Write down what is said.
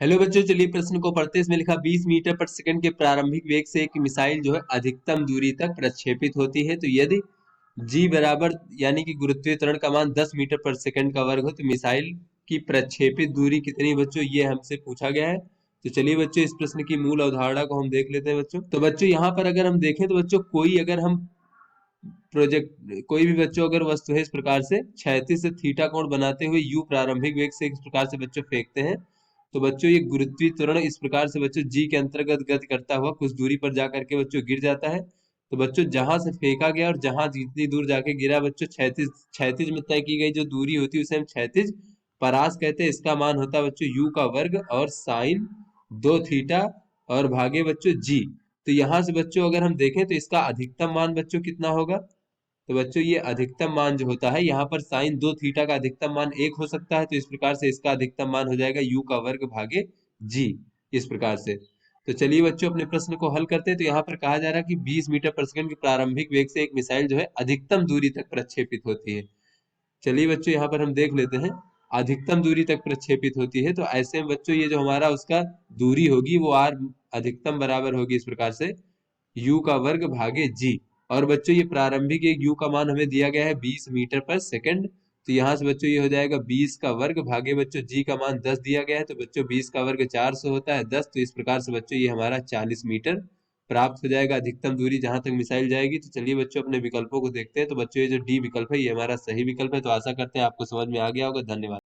Hello बच्चों, चलिए प्रश्न को पढ़ते हैं। इसमें लिखा 20 मीटर पर सेकंड के प्रारंभिक वेग से एक मिसाइल जो है अधिकतम दूरी तक प्रक्षेपित होती है। तो यदि जी बराबर यानी कि गुरुत्वीय त्वरण का मान 10 मीटर पर सेकंड का वर्ग हो तो मिसाइल की प्रक्षेपित दूरी कितनी बच्चों, ये हमसे पूछा गया है। तो चलिए बच्चों, इस प्रश्न की मूल अवधारणा को हम देख लेते हैं बच्चों। तो बच्चों यहाँ पर अगर हम देखें तो बच्चों कोई अगर हम प्रोजेक्ट कोई भी बच्चों अगर वस्तु है इस प्रकार से क्षैतिज से थीटा कोण बनाते हुए यू प्रारंभिक वेग से इस प्रकार से बच्चों फेंकते हैं, तो बच्चों ये गुरुत्वीय त्वरण इस प्रकार से बच्चों जी के अंतर्गत गति करता हुआ कुछ दूरी पर जा करके बच्चों गिर जाता है। तो बच्चों जहां से फेंका गया और जहां जितनी दूर जाके गिरा बच्चों क्षैतिज क्षैतिज में तय की गई जो दूरी होती है उसे हम क्षैतिज परास कहते हैं। इसका मान होता है बच्चों यू का वर्ग और साइन 2 थीटा और भागे बच्चों जी। तो यहाँ से बच्चों अगर हम देखें तो इसका अधिकतम मान बच्चों कितना होगा। तो बच्चों ये अधिकतम मान जो होता है यहाँ पर साइन 2 थीटा का अधिकतम मान 1 हो सकता है। तो इस प्रकार से इसका अधिकतम मान हो जाएगा यू का वर्ग भागे जी, इस प्रकार से। तो चलिए बच्चों अपने प्रश्न को हल करते हैं। तो यहाँ पर कहा जा रहा है कि 20 मीटर पर सेकंड के प्रारंभिक वेग से एक मिसाइल जो है अधिकतम दूरी तक प्रक्षेपित होती है। चलिए बच्चों यहाँ पर हम देख लेते हैं, अधिकतम दूरी तक प्रक्षेपित होती है। तो ऐसे में बच्चों ये जो हमारा उसका दूरी होगी वो आर अधिकतम बराबर होगी इस प्रकार से यू का वर्ग भागे जी। और बच्चों ये प्रारंभिक एक यू का मान हमें दिया गया है 20 मीटर पर सेकंड। तो यहाँ से बच्चों ये हो जाएगा 20 का वर्ग भागे बच्चों जी का मान 10 दिया गया है। तो बच्चों 20 का वर्ग 400 होता है 10। तो इस प्रकार से बच्चों ये हमारा 40 मीटर प्राप्त हो जाएगा अधिकतम दूरी जहां तक मिसाइल जाएगी। तो चलिए बच्चों अपने विकल्पों को देखते हैं। तो बच्चों ये जो डी विकल्प है ये हमारा सही विकल्प है। तो आशा करते हैं आपको समझ में आ गया होगा। धन्यवाद।